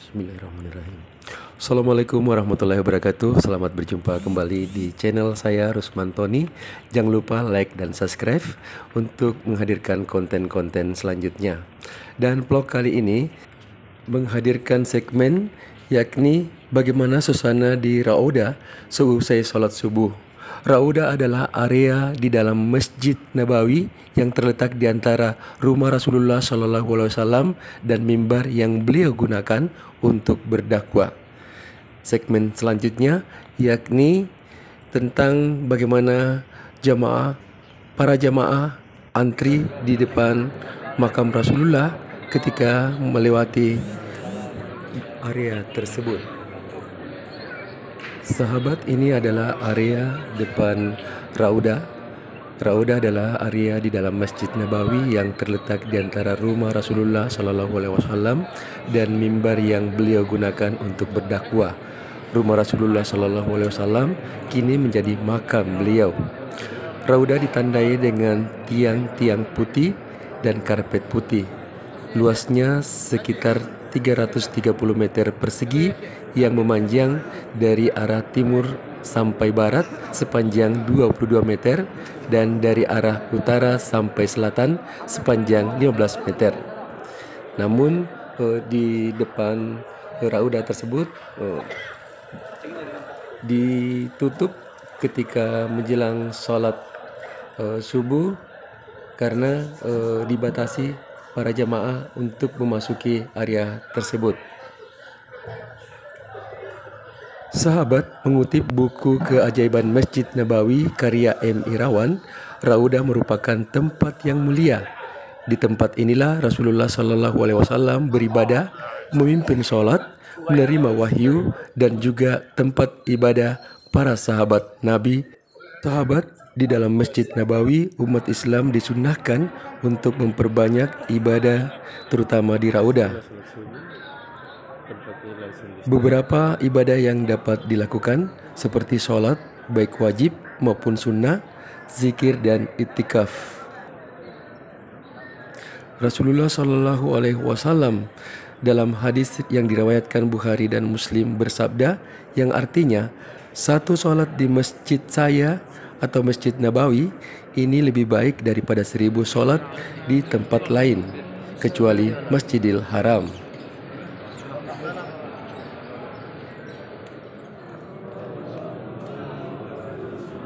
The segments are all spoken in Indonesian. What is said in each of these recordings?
Bismillahirrahmanirrahim. Assalamualaikum warahmatullahi wabarakatuh. Selamat berjumpa kembali di channel saya Rusman Tony. Jangan lupa like dan subscribe untuk menghadirkan konten-konten selanjutnya. Dan vlog kali ini menghadirkan segmen yakni bagaimana suasana di Raudah seusai sholat subuh. Raudah adalah area di dalam Masjid Nabawi yang terletak di antara rumah Rasulullah SAW dan mimbar yang beliau gunakan untuk berdakwah. Segmen selanjutnya yakni tentang bagaimana para jamaah antri di depan makam Rasulullah ketika melewati area tersebut. Sahabat, ini adalah area depan Raudah. Raudah adalah area di dalam Masjid Nabawi yang terletak di antara rumah Rasulullah SAW dan mimbar yang beliau gunakan untuk berdakwah. Rumah Rasulullah SAW kini menjadi makam beliau. Raudah ditandai dengan tiang-tiang putih dan karpet putih. Luasnya sekitar 330 meter persegi yang memanjang dari arah timur sampai barat sepanjang 22 meter dan dari arah utara sampai selatan sepanjang 15 meter. Namun di depan Raudah tersebut ditutup ketika menjelang sholat subuh karena dibatasi para jamaah untuk memasuki area tersebut. Sahabat, mengutip buku Keajaiban Masjid Nabawi karya M. Irawan, Raudah merupakan tempat yang mulia. Di tempat inilah Rasulullah SAW beribadah, memimpin sholat, menerima wahyu, dan juga tempat ibadah para sahabat Nabi. Sahabat, di dalam Masjid Nabawi, umat Islam disunnahkan untuk memperbanyak ibadah, terutama di Raudah. Beberapa ibadah yang dapat dilakukan seperti sholat, baik wajib maupun sunnah, zikir, dan iktikaf. Rasulullah SAW dalam hadis yang diriwayatkan Bukhari dan Muslim bersabda yang artinya, satu sholat di masjid saya atau Masjid Nabawi ini lebih baik daripada 1000 sholat di tempat lain kecuali Masjidil Haram.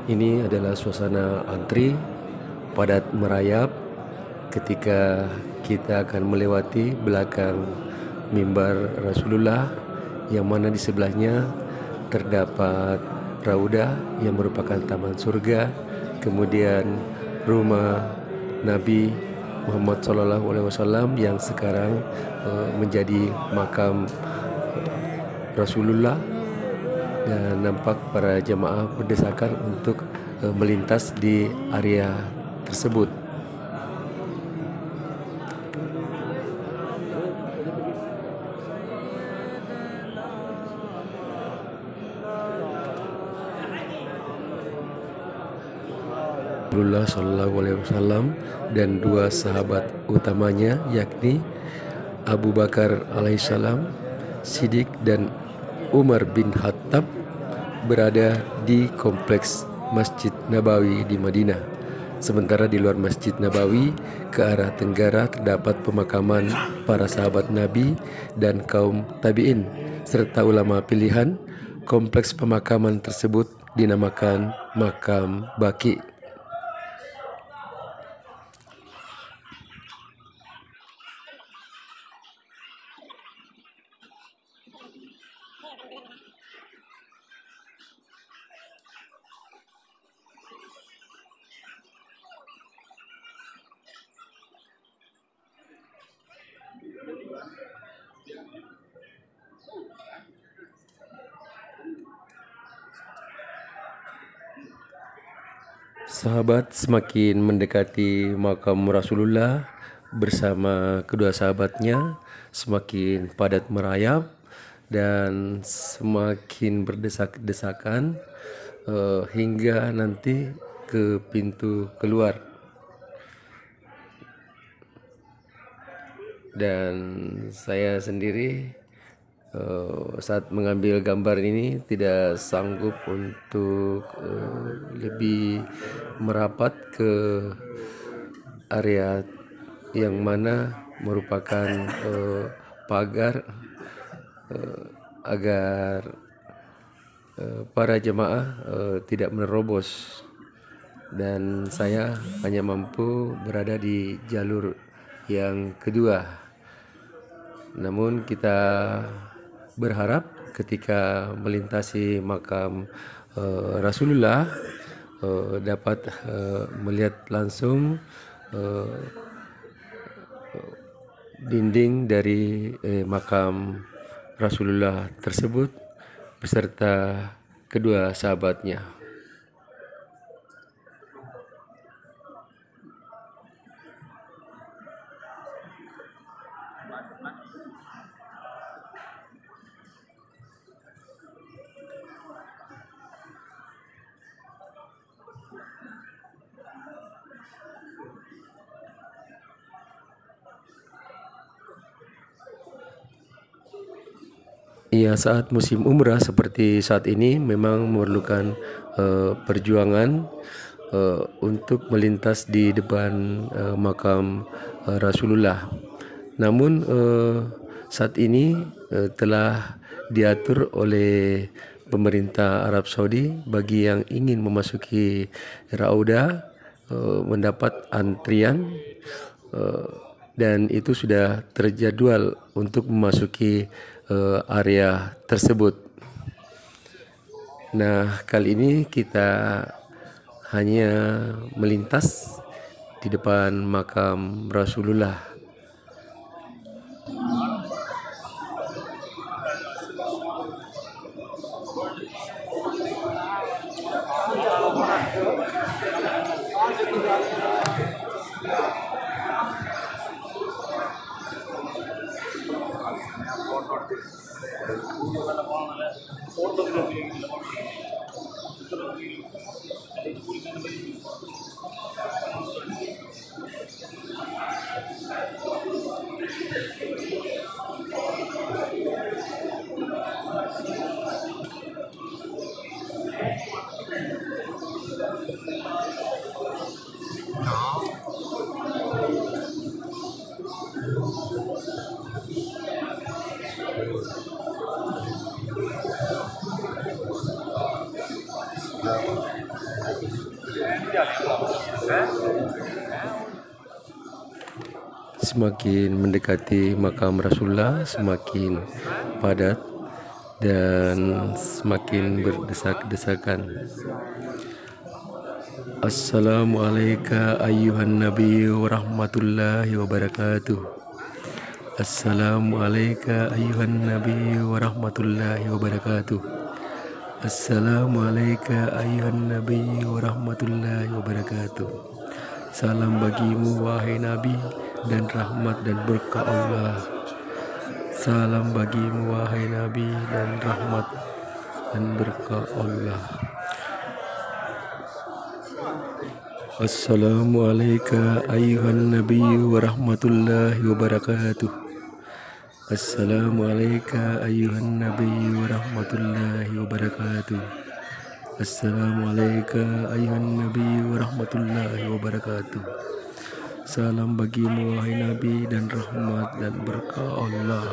Ini adalah suasana antri padat merayap ketika kita akan melewati belakang mimbar Rasulullah yang mana di sebelahnya terdapat Raudah yang merupakan taman surga, kemudian rumah Nabi Muhammad SAW yang sekarang menjadi makam Rasulullah. Dan nampak para jamaah berdesakan untuk melintas di area tersebut. Rasulullah SAW dan dua sahabat utamanya yakni Abu Bakar alaihissalam, Siddiq, dan Umar bin Khattab berada di kompleks Masjid Nabawi di Madinah. Sementara di luar Masjid Nabawi ke arah tenggara terdapat pemakaman para sahabat Nabi dan kaum tabi'in serta ulama pilihan. Kompleks pemakaman tersebut dinamakan Makam Baqi. Sahabat, semakin mendekati makam Rasulullah bersama kedua sahabatnya, semakin padat merayap dan semakin berdesak-desakan hingga nanti ke pintu keluar. Dan saya sendiri saat mengambil gambar ini tidak sanggup untuk lebih merapat ke area yang mana merupakan pagar agar para jemaah tidak menerobos, dan saya hanya mampu berada di jalur yang kedua. Namun kita berharap ketika melintasi makam Rasulullah dapat melihat langsung dinding dari makam Rasulullah tersebut beserta kedua sahabatnya. Iya, saat musim umrah seperti saat ini memang memerlukan perjuangan untuk melintas di depan makam Rasulullah. Namun saat ini telah diatur oleh pemerintah Arab Saudi bagi yang ingin memasuki Raudah mendapat antrian, dan itu sudah terjadwal untuk memasuki area tersebut. Nah, kali ini kita hanya melintas di depan makam Rasulullah. Semakin mendekati makam Rasulullah, semakin padat dan semakin berdesak-desakan. Assalamualaikum ayyuhan nabi wa rahmatullahi wabarakatuh. Assalamualaikum ayyuhan nabi wa rahmatullahi wabarakatuh. Assalamualaikum ayyuhan nabi wa rahmatullahi wabarakatuh. Salam bagimu wahai Nabi, dan rahmat dan berkah Allah. Salam bagimu wahai Nabi, dan rahmat dan berkah Allah. Assalamualaikum ayyuhan nabi wa rahmatullahi wabarakatuh. Assalamualaikum ayyuhan nabi wa rahmatullahi wabarakatuh. Assalamualaikum ayyuhan nabi wa rahmatullahi wabarakatuh. Salam bagimu wahai Nabi, dan rahmat dan berkah Allah.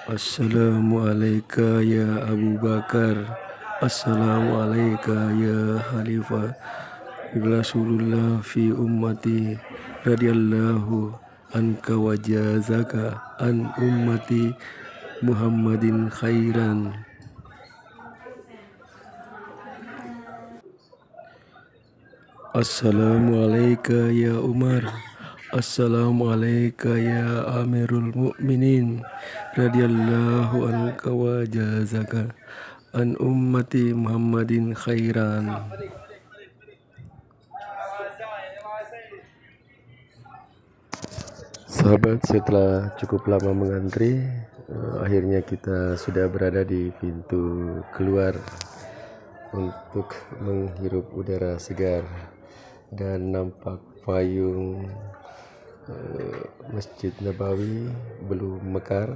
Assalamualaikum ya Abu Bakar. Assalamualaikum ya Khalifah Rasulullah fi ummati radhiyallahu anka wa jazaka an ummati Muhammadin khairan. Assalamualaikum ya Umar. Assalamualaikum ya Amirul Mukminin radhiyallahu anka wa jazaka an ummati Muhammadin khairan. Sahabat, setelah cukup lama mengantri, Akhirnya kita sudah berada di pintu keluar untuk menghirup udara segar, dan nampak payung Masjid Nabawi belum mekar,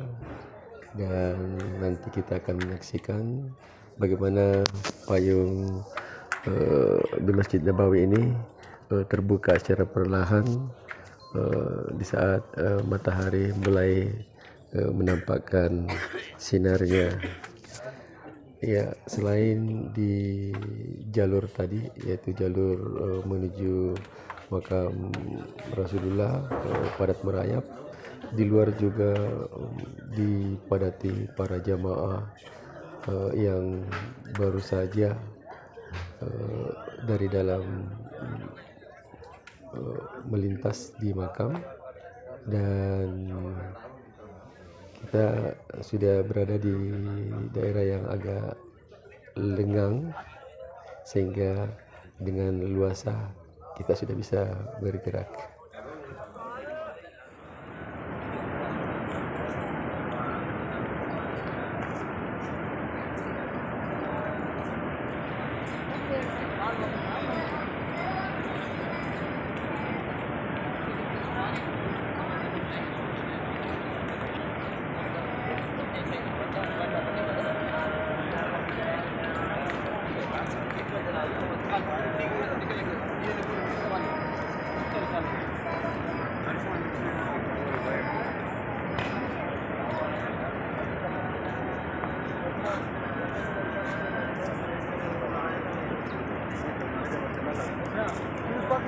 dan nanti kita akan menyaksikan bagaimana payung di Masjid Nabawi ini terbuka secara perlahan di saat matahari mulai menampakkan sinarnya. Ya, selain di jalur tadi, yaitu jalur menuju makam Rasulullah padat merayap, di luar juga dipadati para jamaah yang baru saja dari dalam melintas di makam, dan kita sudah berada di daerah yang agak lengang, sehingga dengan leluasa kita sudah bisa bergerak.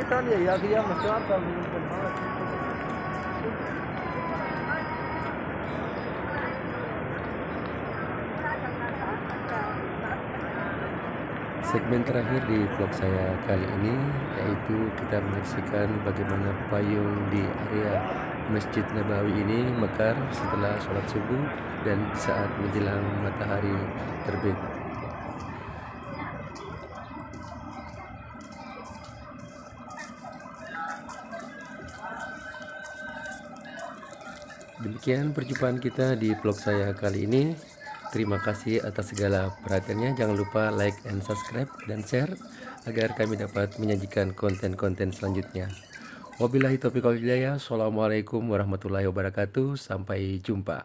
Italia ya dia masyarakat Segmen terakhir di vlog saya kali ini yaitu kita menyaksikan bagaimana payung di area Masjid Nabawi ini mekar setelah sholat subuh dan saat menjelang matahari terbit. Demikian perjumpaan kita di vlog saya kali ini. Terima kasih atas segala perhatiannya. Jangan lupa like and subscribe dan share agar kami dapat menyajikan konten-konten selanjutnya. Wabillahi taufiq wal hidayah. Assalamualaikum warahmatullahi wabarakatuh. Sampai jumpa.